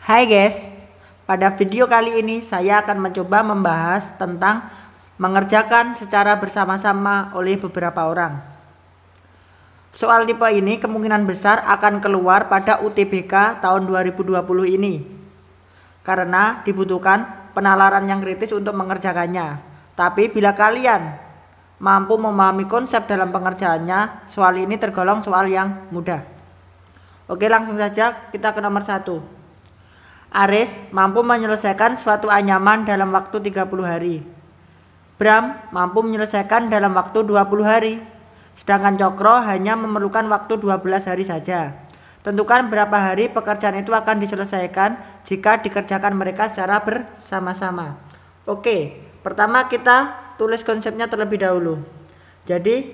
Hai guys, pada video kali ini saya akan mencoba membahas tentang mengerjakan secara bersama-sama oleh beberapa orang. Soal tipe ini kemungkinan besar akan keluar pada UTBK tahun 2020 ini, karena dibutuhkan penalaran yang kritis untuk mengerjakannya. Tapi bila kalian mampu memahami konsep dalam pengerjaannya, soal ini tergolong soal yang mudah. Oke, langsung saja kita ke nomor 1. Aris mampu menyelesaikan suatu anyaman dalam waktu 30 hari. Bram mampu menyelesaikan dalam waktu 20 hari. Sedangkan Cokro hanya memerlukan waktu 12 hari saja. Tentukan berapa hari pekerjaan itu akan diselesaikan jika dikerjakan mereka secara bersama-sama. Oke, pertama kita tulis konsepnya terlebih dahulu. Jadi,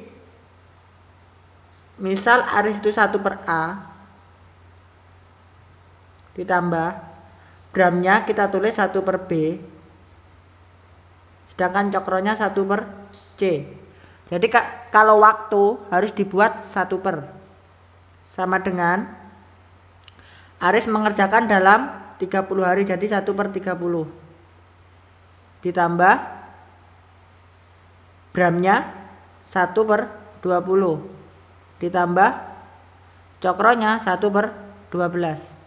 misal Aris itu 1/A ditambah Bramnya kita tulis 1/B, sedangkan Cokronya 1/C. Jadi kalau waktu harus dibuat 1/, sama dengan Aris mengerjakan dalam 30 hari, jadi 1/30 ditambah Bramnya 1/20 ditambah Cokronya 1/12.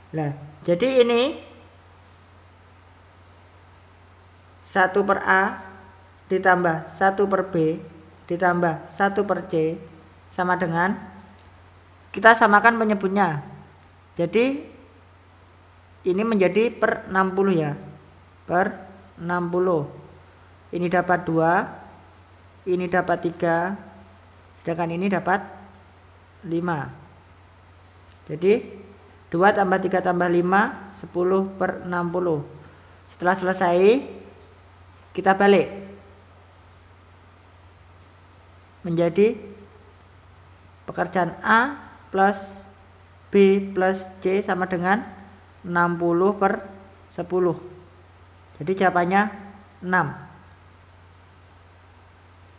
Nah, jadi ini 1/A ditambah 1/B ditambah 1/C sama dengan, kita samakan penyebutnya. Jadi ini menjadi per 60 ya, per 60. Ini dapat 2, ini dapat 3, sedangkan ini dapat 5. Jadi 2 tambah 3 tambah 5, 10/60. Setelah selesai, kita balik menjadi pekerjaan A plus B plus C sama dengan 60/10. Jadi jawabannya 6.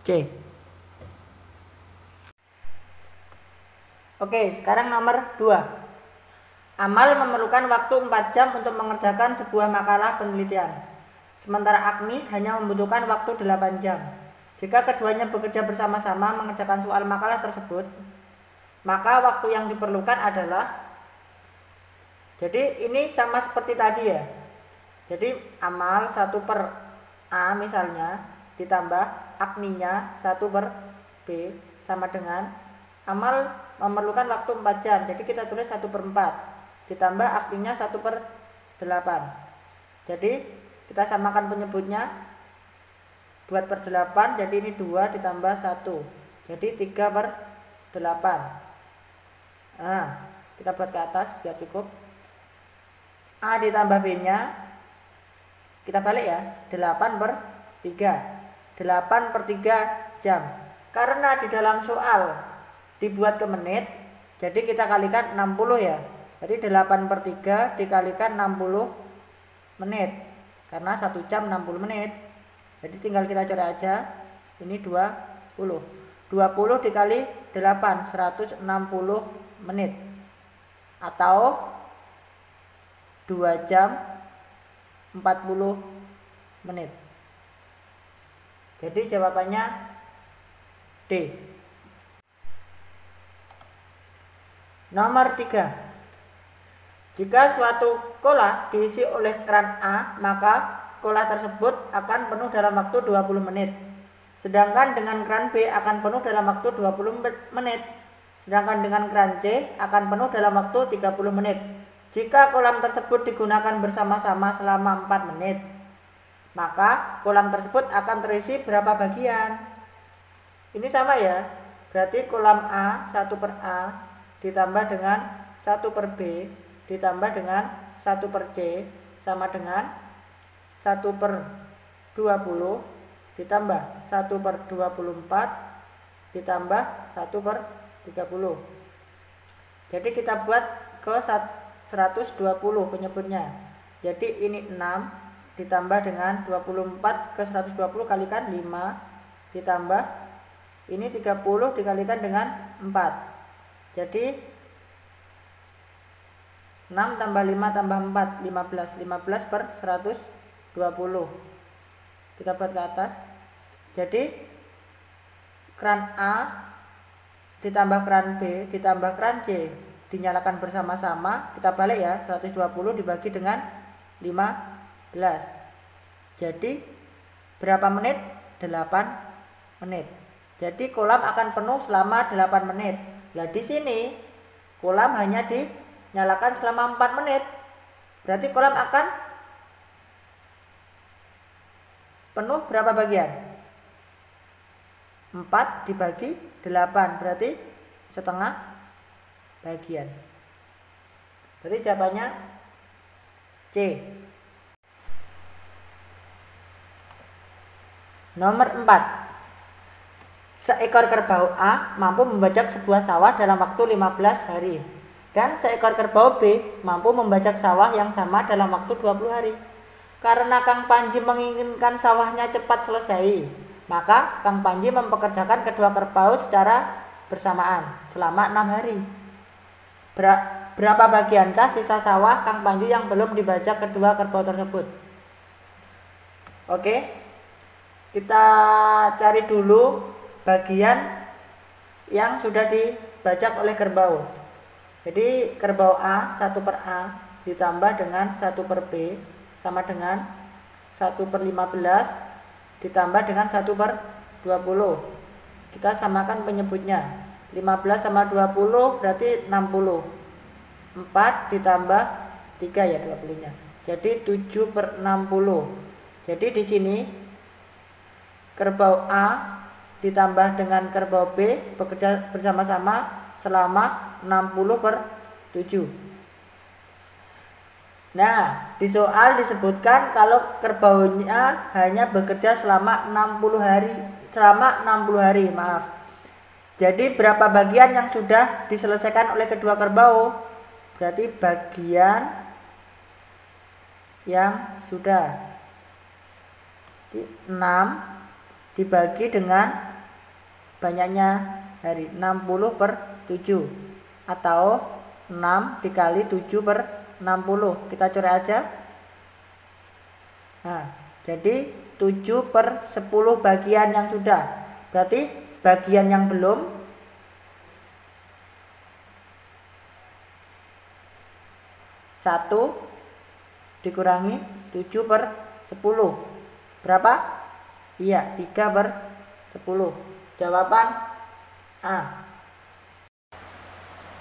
C. Oke, sekarang nomor 2. Amal memerlukan waktu 4 jam untuk mengerjakan sebuah makalah penelitian. Sementara Agni hanya membutuhkan waktu 8 jam. Jika keduanya bekerja bersama-sama mengerjakan soal makalah tersebut, maka waktu yang diperlukan adalah, jadi ini sama seperti tadi ya. Jadi amal 1/A misalnya ditambah Agninya 1/B sama dengan amal memerlukan waktu 4 jam. Jadi kita tulis 1/4 ditambah Agninya 1/8. Jadi kita samakan penyebutnya, buat per 8, jadi ini 2 ditambah 1, jadi 3/8. Nah, kita buat ke atas biar cukup. A ditambah B nya kita balik ya, 8/3, 8/3 jam. Karena di dalam soal dibuat ke menit, jadi kita kalikan 60 ya. Jadi 8/3 dikalikan 60 menit, karena 1 jam 60 menit. Jadi tinggal kita coret aja, ini 20. 20 dikali 8, 160 menit. Atau 2 jam 40 menit. Jadi jawabannya D. Nomor 3. Jika suatu kolah diisi oleh keran A, maka kolah tersebut akan penuh dalam waktu 20 menit. Sedangkan dengan keran B akan penuh dalam waktu 20 menit. Sedangkan dengan keran C akan penuh dalam waktu 30 menit. Jika kolam tersebut digunakan bersama-sama selama 4 menit, maka kolam tersebut akan terisi berapa bagian? Ini sama ya. Berarti kolam A 1/A ditambah dengan 1/B ditambah dengan 1/C sama dengan 1/20 ditambah 1/24 ditambah 1/30. Jadi kita buat ke 120 penyebutnya. Jadi ini 6 ditambah dengan 24 ke 120 kalikan 5 ditambah ini 30 dikalikan dengan 4. Jadi 6 tambah 5 tambah 4, 15. 15 per 120. Kita buat ke atas. Jadi keran A ditambah keran B ditambah keran C dinyalakan bersama-sama. Kita balik ya, 120 dibagi dengan 15. Jadi berapa menit? 8 menit. Jadi kolam akan penuh selama 8 menit. Nah, di sini kolam hanya dinyalakan selama 4 menit. Berarti kolam akan penuh berapa bagian? 4 dibagi 8, berarti setengah bagian. Berarti jawabannya C. Nomor 4. Seekor kerbau A mampu membajak sebuah sawah dalam waktu 15 hari. Dan seekor kerbau B mampu membajak sawah yang sama dalam waktu 20 hari. Karena Kang Panji menginginkan sawahnya cepat selesai, maka Kang Panji mempekerjakan kedua kerbau secara bersamaan selama 6 hari. Berapa bagiankah sisa sawah Kang Panji yang belum dibajak kedua kerbau tersebut? Oke, kita cari dulu bagian yang sudah dibajak oleh kerbau. Jadi kerbau A, 1 per A ditambah dengan 1 per B sama dengan 1 per 15 ditambah dengan 1 per 20. Kita samakan penyebutnya. 15 sama 20 berarti 60. 4 ditambah 3 ya 20-nya. Jadi 7 per 60. Jadi di sini kerbau A ditambah dengan kerbau B bekerja bersama-sama selama 60 per 7. Nah, di soal disebutkan kalau kerbaunya hanya bekerja selama 60 hari, maaf. Jadi berapa bagian yang sudah diselesaikan oleh kedua kerbau? Berarti bagian yang sudah 6 dibagi dengan banyaknya hari, 60 per 7 atau 6 dikali 7 per 60. Kita coret aja. Nah, jadi 7 per 10 bagian yang sudah. Berarti bagian yang belum 1 dikurangi 7 per 10. Berapa? Iya, 3 per 10. Jawaban A.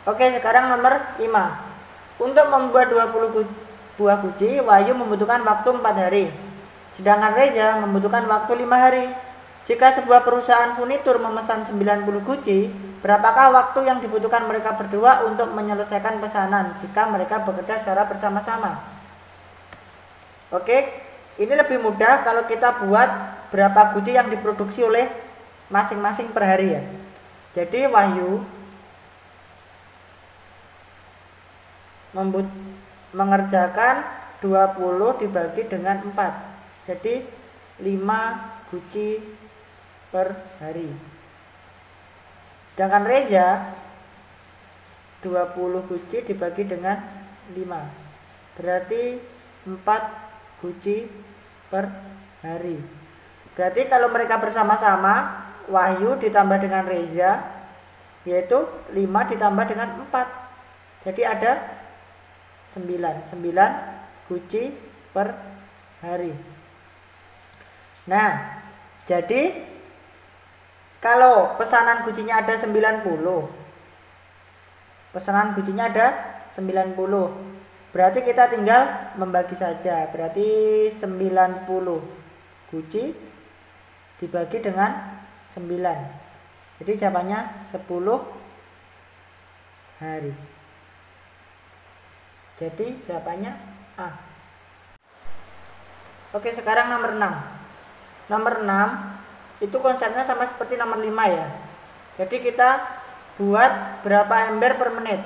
Oke, sekarang nomor 5. Untuk membuat 20 buah guci, Wahyu membutuhkan waktu 4 hari. Sedangkan Reza membutuhkan waktu 5 hari. Jika sebuah perusahaan furnitur memesan 90 guci, berapakah waktu yang dibutuhkan mereka berdua untuk menyelesaikan pesanan jika mereka bekerja secara bersama-sama? Oke, ini lebih mudah kalau kita buat berapa guci yang diproduksi oleh masing-masing per hari ya. Jadi Wahyu mengerjakan 20 dibagi dengan 4. Jadi 5 guci per hari. Sedangkan Reza 20 guci dibagi dengan 5. Berarti 4 guci per hari. Berarti kalau mereka bersama-sama, Wahyu ditambah dengan Reza, yaitu 5 ditambah dengan 4. Jadi ada 9 guci per hari. Nah, jadi kalau pesanan gucinya ada 90, berarti kita tinggal membagi saja. Berarti 90 guci dibagi dengan 9. Jadi jawabannya 10 hari. Jadi jawabannya A. Oke, sekarang nomor 6. Nomor 6 itu konsepnya sama seperti nomor 5 ya. Jadi kita buat berapa ember per menit.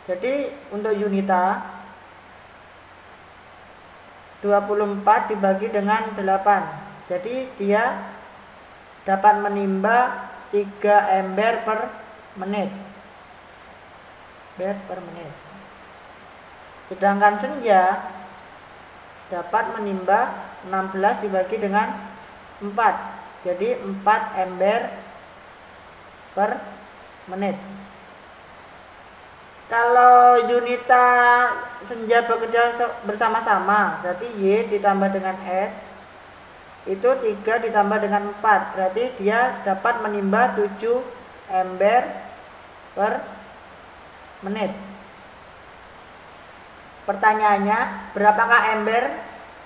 Jadi untuk Yunita 24 dibagi dengan 8. Jadi dia dapat menimba 3 ember per menit. Sedangkan Senja dapat menimba 16 dibagi dengan 4. Jadi 4 ember per menit. Kalau Yunita Senja bekerja bersama-sama, berarti Y ditambah dengan S itu 3 ditambah dengan 4, berarti dia dapat menimba 7 ember per menit. Pertanyaannya, berapakah ember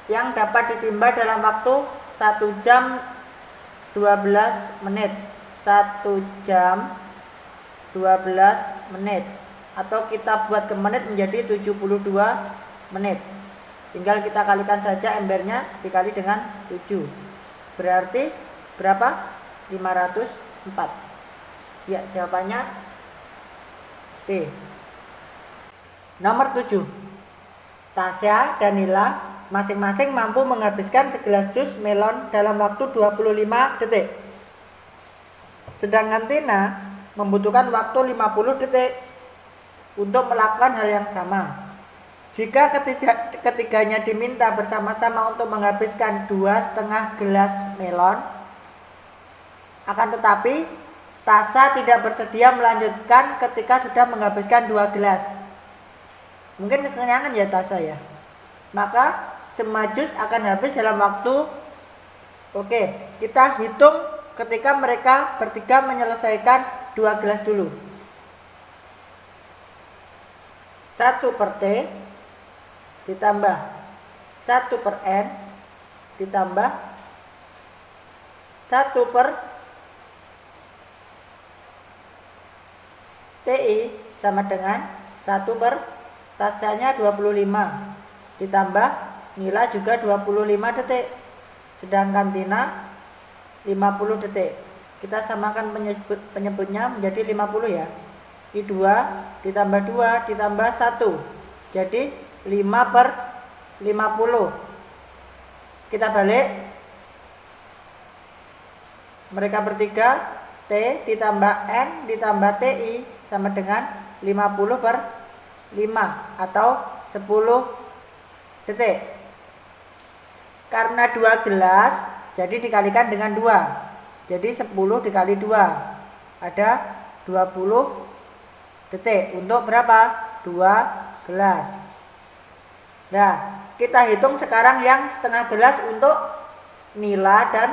yang dapat ditimba dalam waktu 1 jam 12 menit? 1 jam 12 menit. Atau kita buat ke menit menjadi 72 menit. Tinggal kita kalikan saja embernya dikali dengan 7. Berarti berapa? 504. Ya, jawabannya D. Nomor 7. Tasya dan Nila masing-masing mampu menghabiskan segelas jus melon dalam waktu 25 detik. Sedangkan Tina membutuhkan waktu 50 detik untuk melakukan hal yang sama. Jika ketiganya diminta bersama-sama untuk menghabiskan 2,5 gelas melon, akan tetapi Tasya tidak bersedia melanjutkan ketika sudah menghabiskan 2 gelas. Mungkin kekenyangan ya Tasya ya. Maka semua jus akan habis dalam waktu. Oke, kita hitung ketika mereka bertiga menyelesaikan 2 gelas dulu. 1 per T ditambah 1 per N ditambah 1 per TI sama dengan 1 per Tasyanya 25 ditambah Nila juga 25 detik, sedangkan Tina 50 detik. Kita samakan penyebutnya menjadi 50 ya. Di 2 ditambah 2 ditambah 1, jadi 5 per 50. Kita balik, mereka bertiga, T ditambah N ditambah TI sama dengan 50 per 5 atau 10 detik. Karena 2 gelas, jadi dikalikan dengan 2. Jadi 10 dikali 2 ada 20 detik untuk berapa? 2 gelas. Nah, kita hitung sekarang yang setengah gelas untuk Nila dan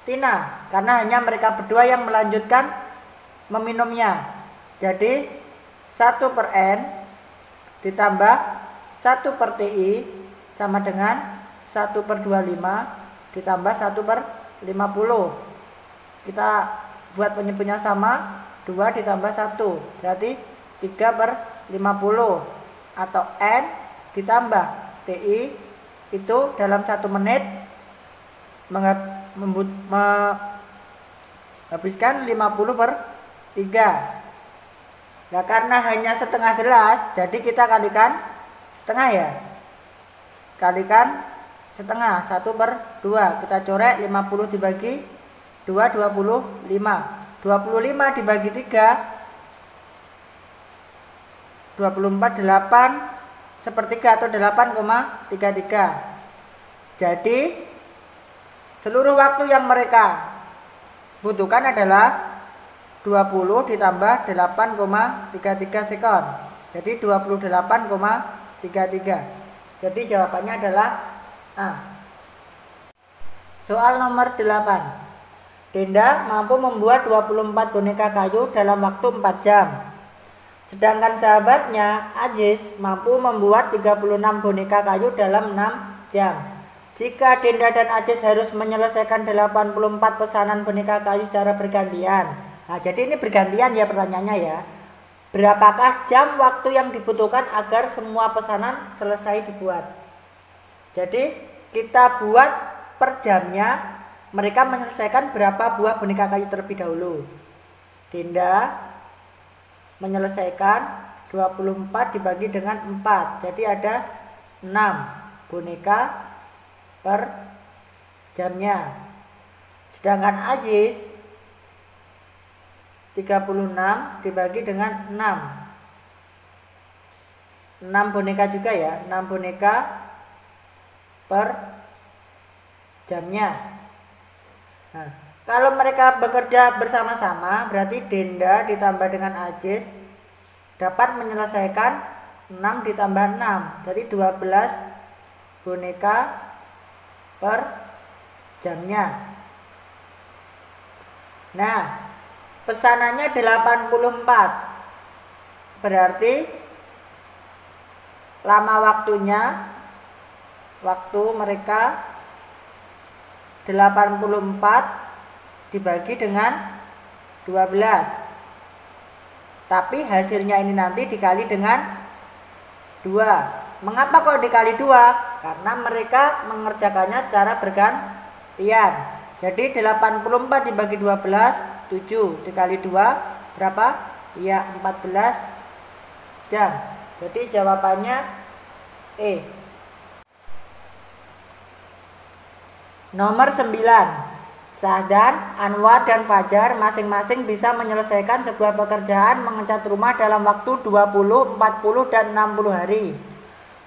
Tina, karena hanya mereka berdua yang melanjutkan meminumnya. Jadi 1 per N ditambah 1 per TI sama dengan 1 per 25 ditambah 1 per 50. Kita buat penyebutnya sama, 2 ditambah 1 berarti 3 per 50, atau N ditambah TI itu dalam 1 menit menghabiskan 50 per 3. Nah, karena hanya setengah gelas, jadi kita kalikan setengah ya. Kalikan setengah, 1 per 2. Kita corek 50 dibagi 2, 25. 25 dibagi 3, 24, 8 sepertiga atau 8,33. Jadi seluruh waktu yang mereka butuhkan adalah 20 ditambah 8,33 sekon. Jadi 28,33. Jadi jawabannya adalah A. Soal nomor 8. Dinda mampu membuat 24 boneka kayu dalam waktu 4 jam. Sedangkan sahabatnya Aziz mampu membuat 36 boneka kayu dalam 6 jam. Jika Dinda dan Aziz harus menyelesaikan 84 pesanan boneka kayu secara bergantian. Nah, jadi ini bergantian ya pertanyaannya ya. Berapakah jam waktu yang dibutuhkan agar semua pesanan selesai dibuat? Jadi kita buat per jamnya, mereka menyelesaikan berapa buah boneka kayu terlebih dahulu. Dinda menyelesaikan 24 dibagi dengan 4, jadi ada 6 boneka per jamnya. Sedangkan Aziz 36 dibagi dengan 6, 6 boneka juga ya, 6 boneka per jamnya. Nah, kalau mereka bekerja bersama-sama berarti Denda ditambah dengan Ajis dapat menyelesaikan 6 ditambah 6, berarti 12 boneka per jamnya. Nah, pesanannya 84, berarti lama waktu mereka 84 dibagi dengan 12, tapi hasilnya ini nanti dikali dengan 2. Mengapa kok dikali 2? Karena mereka mengerjakannya secara bergantian. Jadi 84 dibagi 12, 7 dikali 2 berapa? Ya 14 jam. Jadi jawabannya E. Nomor 9. Sahdan, Anwar, dan Fajar masing-masing bisa menyelesaikan sebuah pekerjaan mengecat rumah dalam waktu 20, 40, dan 60 hari.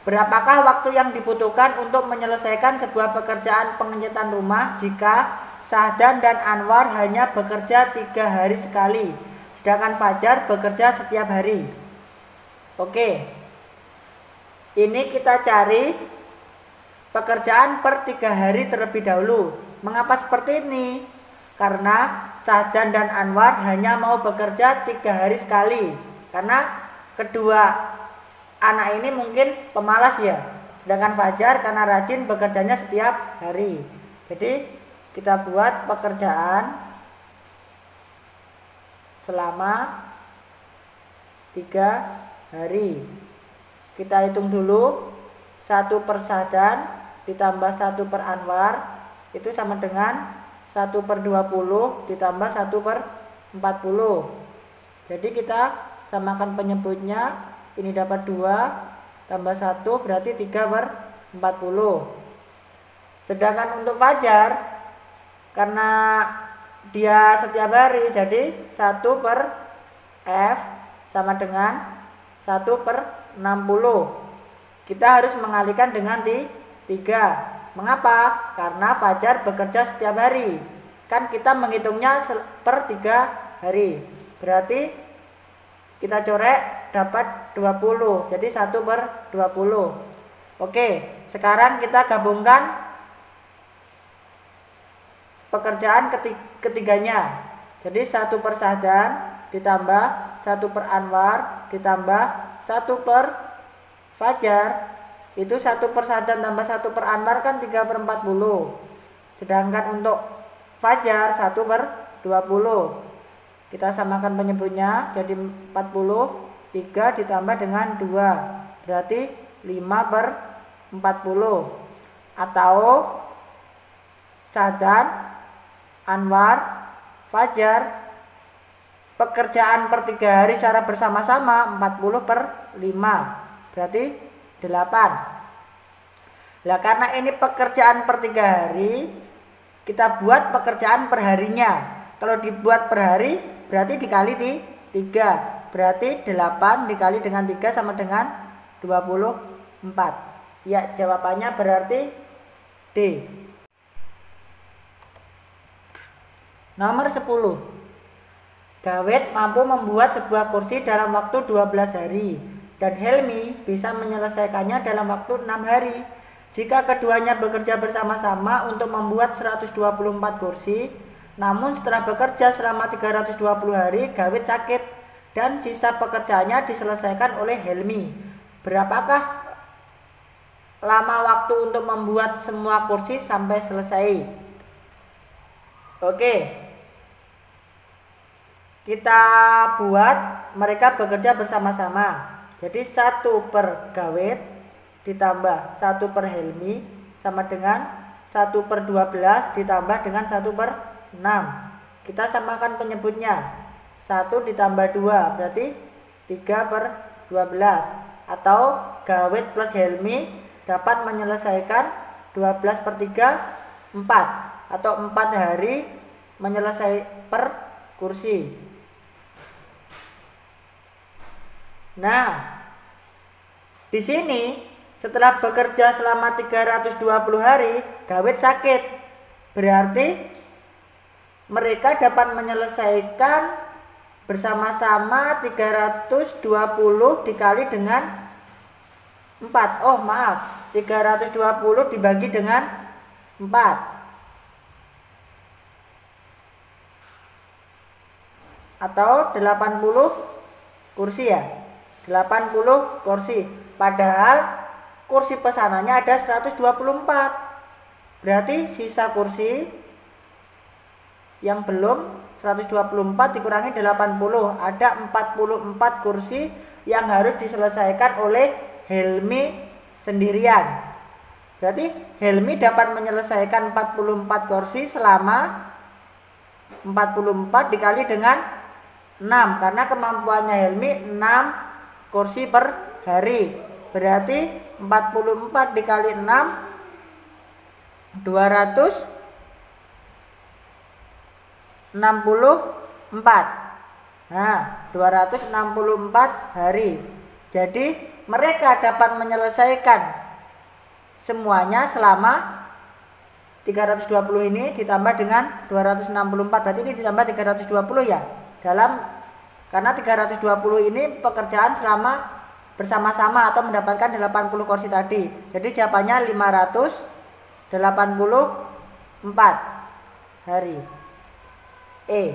Berapakah waktu yang dibutuhkan untuk menyelesaikan sebuah pekerjaan pengecatan rumah jika Sahdan dan Anwar hanya bekerja 3 hari sekali, sedangkan Fajar bekerja setiap hari? Oke, ini kita cari pekerjaan per 3 hari terlebih dahulu. Mengapa seperti ini? Karena Sahdan dan Anwar hanya mau bekerja 3 hari sekali, karena kedua anak ini mungkin pemalas ya, sedangkan Fajar karena rajin bekerjanya setiap hari. Jadi kita buat pekerjaan selama 3 hari. Kita hitung dulu, 1 per Sahdan ditambah 1 per Anwar itu sama dengan 1 per 20 ditambah 1 per 40. Jadi kita samakan penyebutnya, ini dapat 2 tambah 1 berarti 3 per 40. Sedangkan untuk Fajar, karena dia setiap hari, jadi 1 per F sama dengan 1 per 60. Kita harus mengalihkan dengan 3. Mengapa? Karena Fajar bekerja setiap hari. Kan kita menghitungnya per 3 hari. Berarti kita corek dapat 20. Jadi 1 per 20. Oke, sekarang kita gabungkan pekerjaan ketiganya. Jadi 1 per Sahdan ditambah 1 per Anwar ditambah 1 per Fajar. Itu 1 per Sahdan tambah 1 per Anwar kan 3 per 40. Sedangkan untuk Fajar 1 per 20. Kita samakan penyebutnya jadi 40. 3 ditambah dengan 2 berarti 5 per 40. Atau Sahdan, Anwar, Fajar pekerjaan per 3 hari secara bersama-sama 40 per 5 berarti 8. Nah, karena ini pekerjaan per 3 hari, kita buat pekerjaan per harinya. Kalau dibuat per hari berarti dikali 3. Berarti 8 dikali dengan 3 sama dengan 24. Ya, jawabannya berarti D. Nomor 10. Dawet mampu membuat sebuah kursi dalam waktu 12 hari. Dan Helmi bisa menyelesaikannya dalam waktu 6 hari. Jika keduanya bekerja bersama-sama untuk membuat 124 kursi, namun setelah bekerja selama 320 hari, Dawet sakit dan sisa pekerjaannya diselesaikan oleh Helmi. Berapakah lama waktu untuk membuat semua kursi sampai selesai? Oke, kita buat mereka bekerja bersama-sama. Jadi 1 per Dawet ditambah 1 per Helmi sama dengan 1 per 12 ditambah dengan 1 per 6. Kita samakan penyebutnya. 1 ditambah 2 berarti 3 per 12. Atau Dawet plus Helmi dapat menyelesaikan 12 per 3, 4. Atau 4 hari menyelesaikan per kursi. Nah, Di sini setelah bekerja selama 320 hari, Gawit sakit. Berarti mereka dapat menyelesaikan bersama-sama 320 dikali dengan 4. Oh maaf, 320 dibagi dengan 4. Atau 80 kursi ya. 80 kursi. Padahal kursi pesanannya ada 124. Berarti sisa kursi yang belum 124 dikurangi 80. Ada 44 kursi yang harus diselesaikan oleh Helmi sendirian. Berarti Helmi dapat menyelesaikan 44 kursi selama 44 dikali dengan 6. Karena kemampuannya Helmi 6 kursi per hari. Berarti 44 dikali 6 264. Nah, 264 hari. Jadi mereka dapat menyelesaikan semuanya selama 320 ini ditambah dengan 264. Berarti ini ditambah 320 ya. Karena 320 ini pekerjaan selama bersama-sama atau mendapatkan 80 kursi tadi. Jadi jawabannya 584 hari. E.